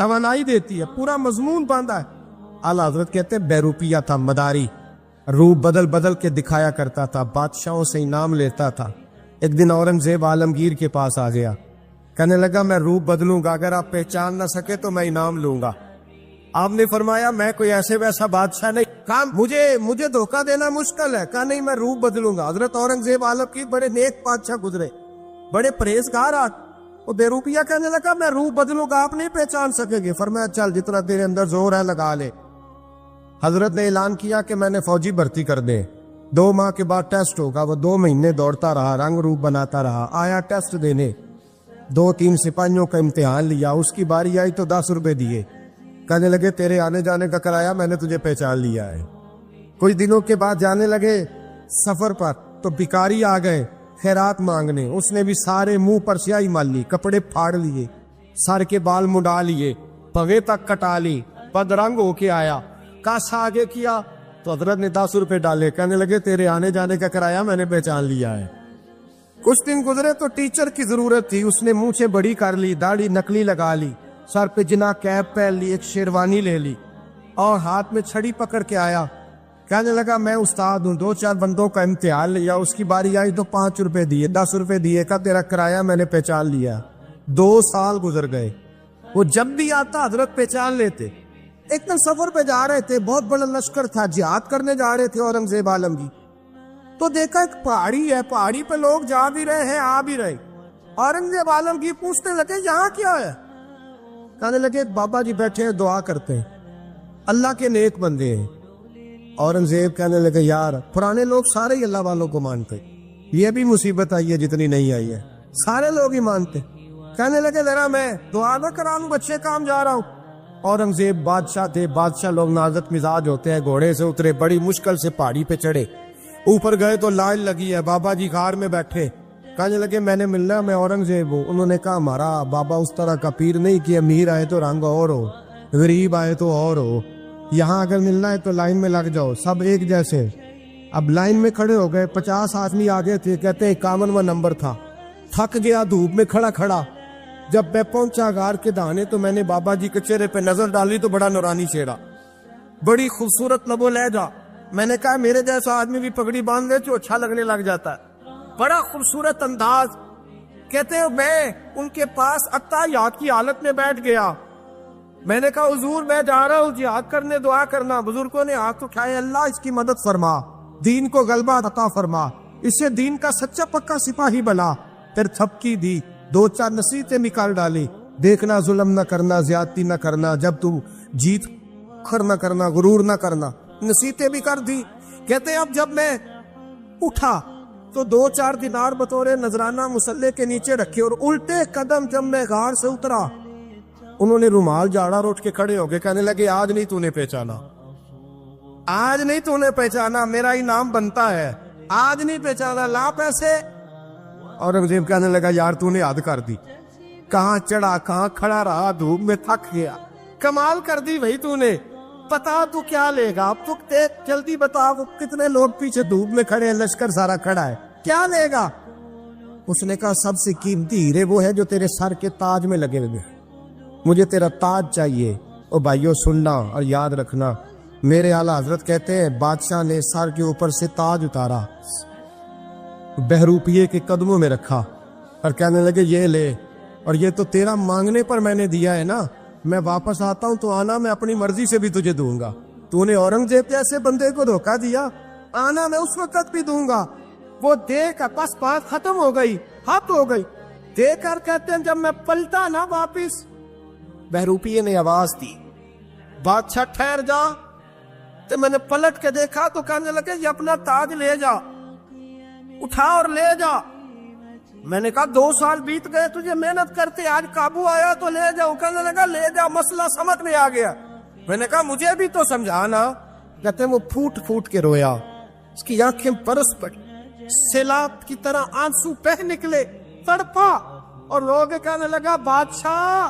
توانائی دیتی ہے, پورا مضمون باندھا ہے. اعلیٰ حضرت کہتے ہیں بیروپیہ تھا, مداری, روپ بدل بدل کے دکھایا کرتا تھا, بادشاہوں سے انعام لیتا تھا. ایک دن اورنگزیب عالمگیر کے پاس آ گیا, کہنے لگا میں روپ بدلوں گا, اگر آپ پہچان نہ سکے تو میں انعام لوں گا. آپ نے فرمایا میں کوئی ایسے ویسا بادشاہ نہیں, کہا مجھے دھوکہ دینا مشکل ہے. کہا نہیں, میں روپ بدلوں گا. حضرت اورنگزیب عالمگیر بڑے نیک بادشاہ گزرے, بڑے پرہیزگار. وہ بیروپیہ کہنے لگا میں روپ بدلوں گا, آپ نہیں پہچان سکیں گے. فرمایا چل جتنا تیرے اندر زور ہے لگا لے. حضرت نے اعلان کیا کہ میں نے فوجی بھرتی کر دے, 2 ماہ کے بعد ٹیسٹ ہوگا. وہ 2 مہینے دوڑتا رہا, رنگ روپ بناتا رہا, آیا ٹیسٹ دینے, 2-3 سپاہیوں کا امتحان لیا. اس کی باری آئی تو 10 روپے دیے, کہنے لگے تیرے آنے جانے کا کرایہ میں نے تجھے پہچان لیا ہے. کچھ دنوں کے بعد جانے لگے سفر پر, تو بھکاری آ گئے خیرات مانگنے. اس نے بھی سارے منہ پر سیاہی مال لی, کپڑے پھاڑ لیے, سر کے بال مڈا لیے, پگے تک کٹا لی, بدرنگ ہو کے آیا. کاسا آگے کیا تو حضرت نے 10 روپے ڈالے, کہنے لگے تیرے آنے جانے کا کرایہ میں نے پہچان لیا ہے. کچھ دن گزرے تو ٹیچر کی ضرورت تھی. اس نے منہ سے بڑی کر لی, داڑھی نکلی لگا لی, سر پہ جنا کیپ پہن لی, ایک شیروانی لے لی اور ہاتھ میں چھڑی پکڑ کے آیا. کہنے لگا میں استاد ہوں, 2-4 بندوں کا امتحان لیا. اس کی باری آئی تو 5 روپے دیے, 10 روپے دیے, کا تیرا کرایہ میں نے پہچان لیا. 2 سال گزر گئے. وہ جب بھی آتا حضرت پہچان لیتے. ایک دن سفر پہ جا رہے تھے, بہت بڑا لشکر تھا, جہاد کرنے جا رہے تھے اورنگزیب عالمگیر. تو دیکھا ایک پہاڑی ہے, پہاڑی پہ لوگ جا بھی رہے ہیں آ بھی رہے. اورنگزیب عالمگیر پوچھنے لگے یہاں کیا ہے؟ کہنے لگے بابا جی بیٹھے ہیں دعا کرتے ہیں, اللہ کے نیک بندے ہیں. اورنگزیب کہنے لگے یار پرانے لوگ سارے ہی اللہ والوں کو مانتے, یہ بھی مصیبت آئی ہے جتنی نہیں آئی ہے, سارے لوگ ہی مانتے. کہنے لگے ذرا میں دعا نہ کرا لوں, بچے کام جا رہا ہوں. اورنگزیب بادشاہ تھے, بادشاہ لوگ نازک مزاج ہوتے ہیں. گھوڑے سے اترے, بڑی مشکل سے پہاڑی پہ چڑھے, اوپر گئے تو لائن لگی ہے. بابا جی غار میں بیٹھے, کہنے لگے میں نے ملنا, میں اورنگزیب ہوں. انہوں نے کہا ہمارا بابا اس طرح کا پیر نہیں کہ امیر آئے تو رنگ اور ہو, غریب آئے تو اور ہو. یہاں اگر ملنا ہے تو لائن میں لگ جاؤ, سب ایک جیسے. اب لائن میں کھڑے ہو گئے, 50 آدمی آگے تھے, کہتے ہیں 51واں نمبر تھا. تھک گیا دھوپ میں کھڑا کھڑا. جب میں پہنچا غار کے دانے تو میں نے بابا جی کے چہرے پہ نظر ڈالی تو بڑا نورانی چہرہ, بڑی خوبصورت لب و لہجہ. میں نے کہا میرے جیسا آدمی بھی پگڑی باندھ دے تو اچھا لگنے لگ جاتا ہے, بڑا خوبصورت انداز. کہتے ہیں میں ان کے پاس اتحیات کی حالت میں بیٹھ گیا. میں نے کہا حضور میں جا رہا ہوں جہاد کرنے, دعا کرنا. بزرگوں نے ہاتھ اٹھائے, اللہ اس کی مدد فرما, دین کو غلبہ عطا فرما, اسے دین کا سچا پکا سپاہی بنا. پھر تھپکی دی, 2-4 نصیحتیں نکال ڈالی. دیکھنا ظلم نہ کرنا, زیادتی نہ کرنا, جب تم جیت کر نہ کرنا, غرور نہ کرنا. نصیحتیں بھی کر دی. کہتے اب جب میں اٹھا تو 2-4 دینار بطور نذرانہ مسلح کے نیچے رکھے, اور الٹے قدم جب میں غار سے اترا انہوں نے رومال جاڑا اور اٹھ کے کھڑے ہو گئے. کہنے لگے آج نہیں تو نے پہچانا, آج نہیں تو نے پہچانا, میرا ہی نام بنتا ہے, آج نہیں پہچانا, لا پیسے. اورنگزیب کہنے لگا یار تو نے حد کر دی, کہاں چڑھا کہاں کھڑا رہا, دھوپ میں تھک گیا, کمال کر دی بھائی تو نے. پتا تو کیا لے گا, اب تو جلدی بتا, وہ کتنے لوگ پیچھے دھوپ میں کھڑے ہیں, لشکر سارا کھڑا ہے, کیا لے گا؟ اس نے کہا سب سے قیمتی ہیرے وہ ہے جو تیرے سر کے تاج میں لگے ہوئے, مجھے تیرا تاج چاہیے. او بھائیو سننا اور یاد رکھنا, میرے اعلیٰ حضرت کہتے ہیں بادشاہ نے سر کے اوپر سے تاج اتارا, بہروپیے کے قدموں میں رکھا اور کہنے لگے یہ لے, اور یہ تو تیرا مانگنے پر میں نے دیا ہے نا, میں واپس آتا ہوں تو آنا میں اپنی مرضی سے بھی تجھے دوں گا. تو نے اورنگزیب جیسے بندے کو دھوکہ دیا, آنا میں اس وقت بھی دوں گا. وہ دے کر بس بات ختم ہو گئی, ہاتھ ہو گئی. دے کر کہتے ہیں جب میں پلٹا نا واپس, بہروپیے نے آواز دی بادشاہ ٹھہر جا. تو میں نے پلٹ کے دیکھا تو کہنے لگے یہ اپنا تاج لے جا, اٹھا اور لے جا. میں نے کہا 2 سال بیت گئے تجھے محنت کرتے, آج قابو آیا تو لے جاؤ. کہنے لگا لے جا, مسئلہ سمجھ میں آ گیا. میں نے کہا مجھے بھی تو سمجھانا. کہتے ہیں وہ پھوٹ پھوٹ کے رویا, اس کی آنکھیں برس پڑی, سیلاب کی طرح آنسو بہہ نکلے, تڑپا اور رو کے کہنے لگا بادشاہ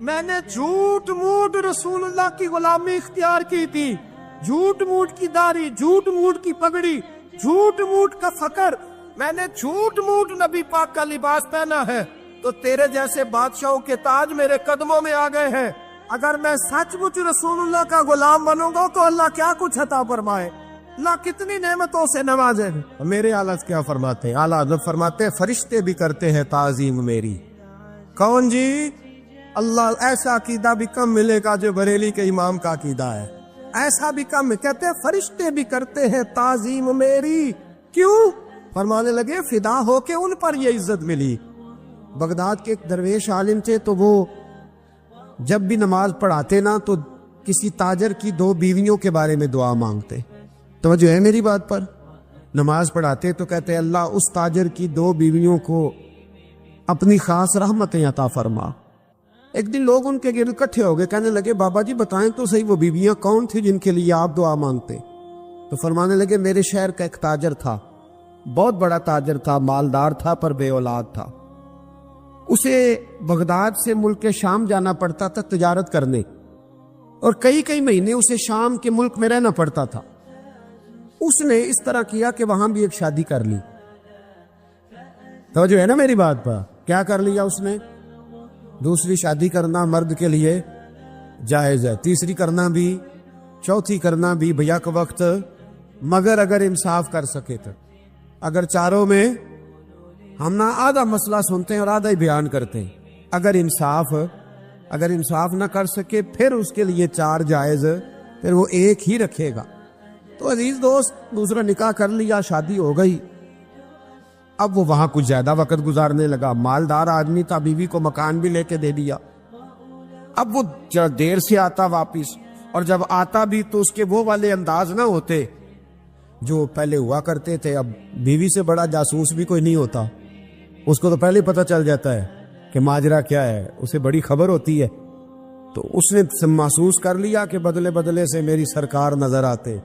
میں نے جھوٹ موٹ رسول اللہ کی غلامی اختیار کی تھی, جھوٹ موٹ کی داڑھی, جھوٹ موٹ کی پگڑی, جھوٹ موٹ کا فقر, میں نے جھوٹ موٹ نبی پاک کا لباس پہنا ہے, تو تیرے جیسے بادشاہوں کے تاج میرے قدموں میں آ گئے ہیں. اگر میں سچ مچ رسول اللہ کا غلام بنوں گا تو اللہ کیا کچھ عطا فرمائے، اللہ کتنی نعمتوں سے نوازے۔ میرے اعلیٰ کیا فرماتے ہیں؟ اعلیٰ حضرت فرماتے ہیں فرشتے بھی کرتے ہیں تعظیم میری۔ کون جی؟ اللہ ایسا عقیدہ بھی کم ملے گا جو بریلی کے امام کا عقیدہ ہے، ایسا بھی کم۔ کہتے ہیں فرشتے بھی کرتے ہیں تعظیم میری۔ کیوں؟ فرمانے لگے فدا ہو کے ان پر یہ عزت ملی۔ بغداد کے ایک درویش عالم تھے، تو وہ جب بھی نماز پڑھاتے نا تو کسی تاجر کی 2 بیویوں کے بارے میں دعا مانگتے۔ توجہ ہے میری بات پر؟ نماز پڑھاتے تو کہتے اللہ اس تاجر کی 2 بیویوں کو اپنی خاص رحمتیں عطا فرما۔ ایک دن لوگ ان کے گرد اکٹھے ہو گئے، کہنے لگے بابا جی بتائیں تو صحیح وہ بیویاں کون تھی جن کے لیے آپ دعا مانگتے؟ تو فرمانے لگے میرے شہر کا ایک تاجر تھا، بہت بڑا تاجر تھا، مالدار تھا پر بے اولاد تھا۔ اسے بغداد سے ملک شام جانا پڑتا تھا تجارت کرنے، اور کئی مہینے اسے شام کے ملک میں رہنا پڑتا تھا۔ اس نے اس طرح کیا کہ وہاں بھی ایک شادی کر لی۔ توجہ ہے نا میری بات پر؟ کیا کر لیا اس نے؟ دوسری شادی کرنا مرد کے لیے جائز ہے، تیسری کرنا بھی، چوتھی کرنا بھی بھیا کا وقت، مگر اگر انصاف کر سکے تو۔ اگر چاروں میں ہم نہ آدھا مسئلہ سنتے ہیں اور آدھا ہی بیان کرتے ہیں، اگر انصاف نہ کر سکے پھر اس کے لیے 4 جائز، پھر وہ ایک ہی رکھے گا۔ تو عزیز دوست دوسرا نکاح کر لیا، شادی ہو گئی، اب وہ وہاں کچھ زیادہ وقت گزارنے لگا، مالدار آدمی تھا، بیوی کو مکان بھی لے کے دے دیا۔ اب وہ دیر سے آتا واپس، اور جب آتا بھی تو اس کے وہ والے انداز نہ ہوتے جو پہلے ہوا کرتے تھے۔ اب بیوی سے بڑا جاسوس بھی کوئی نہیں ہوتا، اس کو تو پہلے پتہ چل جاتا ہے کہ ماجرا کیا ہے، اسے بڑی خبر ہوتی ہے۔ تو اس نے محسوس کر لیا کہ بدلے بدلے سے میری سرکار نظر آتے۔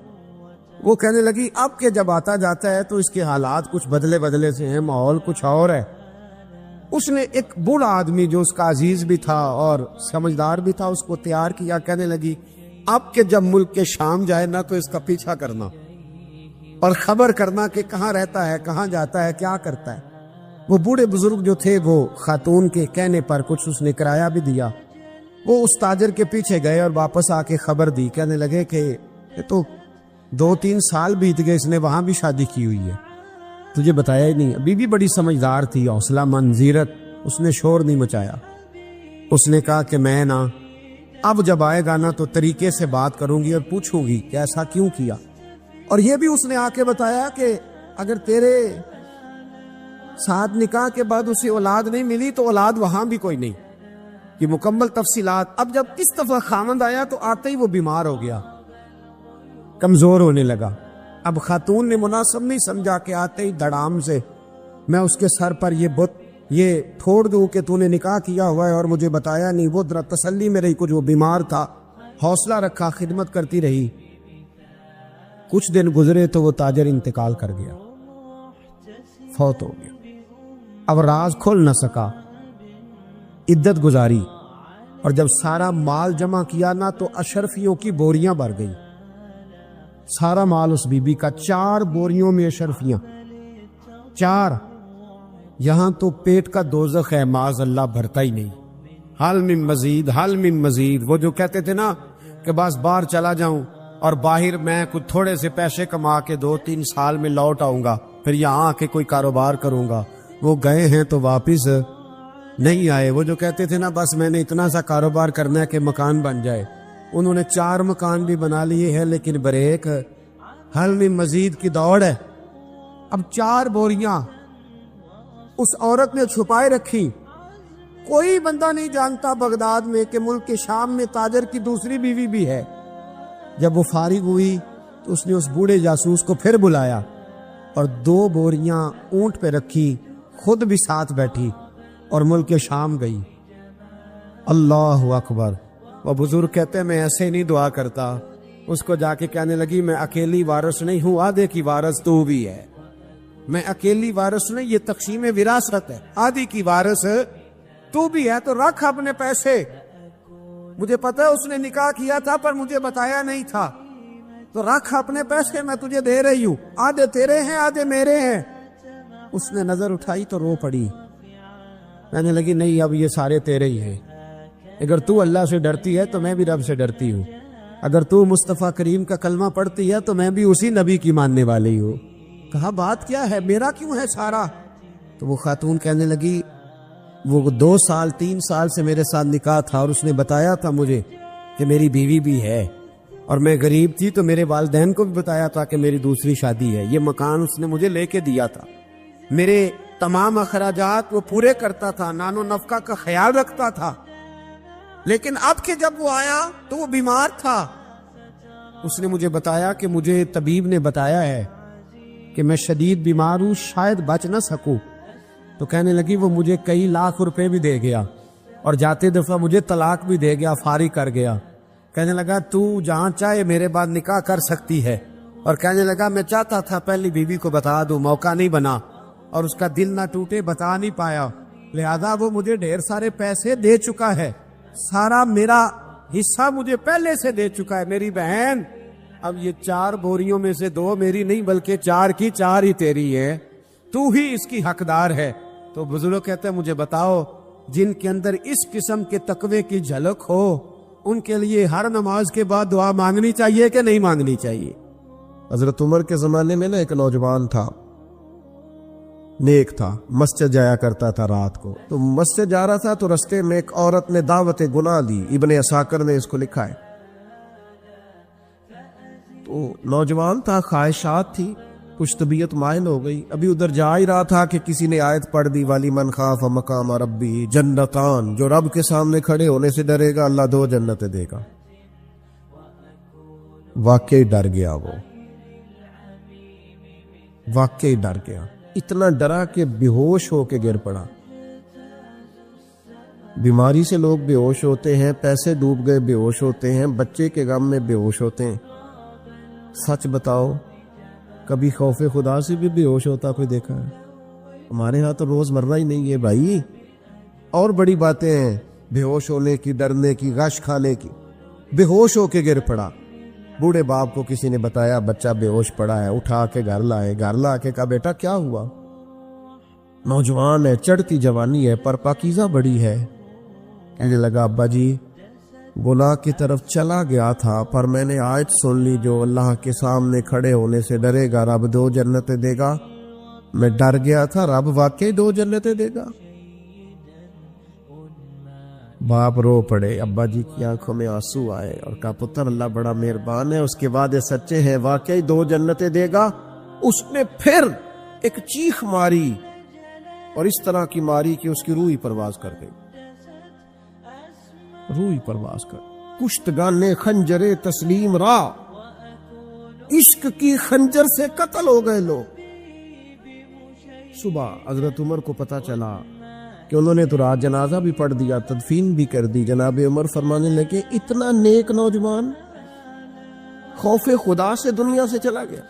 وہ کہنے لگی اب کہ جب آتا جاتا ہے تو اس کے حالات کچھ بدلے بدلے سے ہیں، ماحول کچھ اور ہے۔ اس نے ایک بوڑھا آدمی جو اس کا عزیز بھی تھا اور سمجھدار بھی تھا اس کو تیار کیا، کہنے لگی اب کہ جب ملک کے شام جائے نا تو اس کا پیچھا کرنا اور خبر کرنا کہ کہاں رہتا ہے، کہاں جاتا ہے، کیا کرتا ہے۔ وہ بوڑھے بزرگ جو تھے وہ خاتون کے کہنے پر کچھ اس نے کرایہ بھی دیا، وہ اس تاجر کے پیچھے گئے اور واپس آ کے خبر دی، کہنے لگے کہ یہ تو 2-3 سال بیت گئے، اس نے وہاں بھی شادی کی ہوئی ہے، تجھے بتایا ہی نہیں۔ بیوی بڑی سمجھدار تھی، حوصلہ مند، زیرت، اس نے شور نہیں مچایا۔ اس نے کہا کہ میں نا اب جب آئے گا نا تو طریقے سے بات کروں گی اور پوچھوں گی کہ ایسا کیوں کیا، اور یہ بھی اس نے آ کے بتایا کہ اگر تیرے ساتھ نکاح کے بعد اسے اولاد نہیں ملی تو اولاد وہاں بھی کوئی نہیں، کہ مکمل تفصیلات۔ اب جب اس دفعہ خامند آیا تو آتے ہی وہ بیمار ہو گیا، کمزور ہونے لگا۔ اب خاتون نے مناسب نہیں سمجھا کہ آتے ہی دڑام سے میں اس کے سر پر یہ بت یہ پھوڑ دوں کہ تو نے نکاح کیا ہوا ہے اور مجھے بتایا نہیں۔ وہ ذرا تسلی میں رہی، کچھ وہ بیمار تھا، حوصلہ رکھا، خدمت کرتی رہی۔ کچھ دن گزرے تو وہ تاجر انتقال کر گیا، فوت ہو گیا۔ اب راز کھول نہ سکا، عدت گزاری، اور جب سارا مال جمع کیا نا تو اشرفیوں کی بوریاں بھر گئی، سارا مال اس بی بی کا، 4 بوریوں میں اشرفیاں، 4۔ یہاں تو پیٹ کا دوزخ ہے، معاذ اللہ بھرتا ہی نہیں۔ حل من مزید، حل من مزید۔ وہ جو کہتے تھے نا کہ بس باہر چلا جاؤں اور باہر میں کچھ تھوڑے سے پیسے کما کے 2-3 سال میں لوٹ آؤں گا، پھر یہاں آ کے کوئی کاروبار کروں گا، وہ گئے ہیں تو واپس نہیں آئے۔ وہ جو کہتے تھے نا بس میں نے اتنا سا کاروبار کرنا ہے کہ مکان بن جائے، انہوں نے 4 مکان بھی بنا لیے ہیں، لیکن بریک حل میں مزید کی دوڑ ہے۔ اب 4 بوریاں اس عورت نے چھپائے رکھی، کوئی بندہ نہیں جانتا بغداد میں کہ ملک کے شام میں تاجر کی دوسری بیوی بھی ہے۔ جب وہ فارغ ہوئی تو اس نے اس بوڑھے جاسوس کو پھر بلایا اور 2 بوریاں اونٹ پہ رکھی، خود بھی ساتھ بیٹھی اور ملک شام گئی۔ اللہ اکبر۔ وہ بزرگ کہتے ہیں میں ایسے نہیں دعا کرتا، اس کو جا کے کہنے لگی میں اکیلی وارث نہیں ہوں، آدھے کی وارث تو بھی ہے، میں اکیلی وارث نہیں، یہ تقسیم وراثت ہے، آدھی کی وارث تو بھی ہے، تو رکھ اپنے پیسے، مجھے پتا ہے اس نے نکاح کیا تھا پر مجھے بتایا نہیں تھا، تو رکھ اپنے پیسے، میں تجھے دے رہی ہوں، آدھے تیرے ہیں آدھے میرے ہیں۔ اس نے نظر اٹھائی تو رو پڑی، کہنے لگی نہیں اب یہ سارے تیرے ہی ہیں، اگر تو اللہ سے ڈرتی ہے تو میں بھی رب سے ڈرتی ہوں، اگر تو مصطفیٰ کریم کا کلمہ پڑھتی ہے تو میں بھی اسی نبی کی ماننے والی ہوں۔ کہا بات کیا ہے، میرا کیوں ہے سارا؟ تو وہ خاتون کہنے لگی وہ 2 سال 3 سال سے میرے ساتھ نکاح تھا اور اس نے بتایا تھا مجھے کہ میری بیوی بھی ہے، اور میں غریب تھی تو میرے والدین کو بھی بتایا تھا کہ میری دوسری شادی ہے۔ یہ مکان اس نے مجھے لے کے دیا تھا، میرے تمام اخراجات وہ پورے کرتا تھا، نان و نفقہ کا خیال رکھتا تھا، لیکن اب کہ جب وہ آیا تو وہ بیمار تھا۔ اس نے مجھے بتایا کہ مجھے طبیب نے بتایا ہے کہ میں شدید بیمار ہوں، شاید بچ نہ سکوں۔ تو کہنے لگی وہ مجھے کئی لاکھ روپے بھی دے گیا اور جاتے دفعہ مجھے طلاق بھی دے گیا، فارغ کر گیا۔ کہنے لگا تو جہاں چاہے میرے بعد نکاح کر سکتی ہے، اور کہنے لگا میں چاہتا تھا پہلی بیوی کو بتا دوں، موقع نہیں بنا اور اس کا دل نہ ٹوٹے، بتا نہیں پایا، لہذا وہ مجھے ڈھیر سارے پیسے دے چکا ہے، سارا میرا حصہ مجھے پہلے سے دے چکا ہے۔ میری بہن اب یہ 4 بوریوں میں سے 2 میری نہیں بلکہ 4 کی 4 ہی تیری ہے، تو ہی اس کی حقدار ہے۔ تو بزرگ کہتے ہیں مجھے بتاؤ جن کے اندر اس قسم کے تقوی کی جھلک ہو ان کے لیے ہر نماز کے بعد دعا مانگنی چاہیے کہ نہیں مانگنی چاہیے؟ حضرت عمر کے زمانے میں ایک نوجوان تھا، نیک تھا، مسجد جایا کرتا تھا رات کو۔ تو مسجد جا رہا تھا تو رستے میں ایک عورت نے دعوت گناہ دی، ابن عساکر نے اس کو لکھا ہے۔ تو نوجوان تھا، خواہشات تھی، کچھ طبیعت مائل ہو گئی، ابھی ادھر جا ہی رہا تھا کہ کسی نے آیت پڑھ دی والی من خاف مقام ربی جنتان، جو رب کے سامنے کھڑے ہونے سے ڈرے گا اللہ 2 جنتیں دے گا۔ واقعی ڈر گیا، وہ واقعی ڈر گیا، اتنا ڈرا کہ بے ہوش ہو کے گر پڑا۔ بیماری سے لوگ بے ہوش ہوتے ہیں، پیسے ڈوب گئے بے ہوش ہوتے ہیں، بچے کے غم میں بے ہوش ہوتے ہیں۔ سچ بتاؤ کبھی خوف خدا سے بھی بے ہوش ہوتا کوئی دیکھا ہے؟ ہمارے ہاں تو روز مرہ ہی نہیں ہے بھائی، اور بڑی باتیں ہیں بے ہوش ہونے کی، ڈرنے کی، غش کھانے کی۔ بے ہوش ہو کے گر پڑا، بوڑھے باپ کو کسی نے بتایا بچہ بے ہوش پڑا ہے، اٹھا کے گھر لائے، گھر لا کے کہا بیٹا کیا ہوا؟ نوجوان ہے، چڑھتی جوانی ہے پر پاکیزہ بڑی ہے۔ کہنے لگا ابا جی گناہ کی طرف چلا گیا تھا پر میں نے آیت سن لی جو اللہ کے سامنے کھڑے ہونے سے ڈرے گا رب 2 جنتیں دے گا، میں ڈر گیا تھا، رب واقعی 2 جنتیں دے گا۔ باپ رو پڑے، ابا جی کی آنکھوں میں آنسو آئے اور کہا پتر اللہ بڑا مہربان ہے، اس کے وعدے سچے ہیں، واقعی 2 جنتیں دے گا۔ اس نے پھر ایک چیخ ماری اور اس طرح کی ماری کہ اس کی روح ہی پرواز کر گئی، روح ہی پرواز کر۔ کشتگانے خنجر تسلیم را، عشق کی خنجر سے قتل ہو گئے لوگ۔ صبح حضرت عمر کو پتا چلا کہ انہوں نے تو رات جنازہ بھی پڑھ دیا، تدفین بھی کر دی۔ جناب عمر فرمانے لگے اتنا نیک نوجوان خوف خدا سے دنیا سے چلا گیا،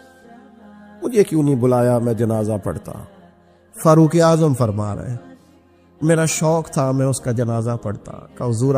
مجھے کیوں نہیں بلایا میں جنازہ پڑھتا؟ فاروق اعظم فرما رہے ہیں میرا شوق تھا میں اس کا جنازہ پڑھتا۔ کہ حضور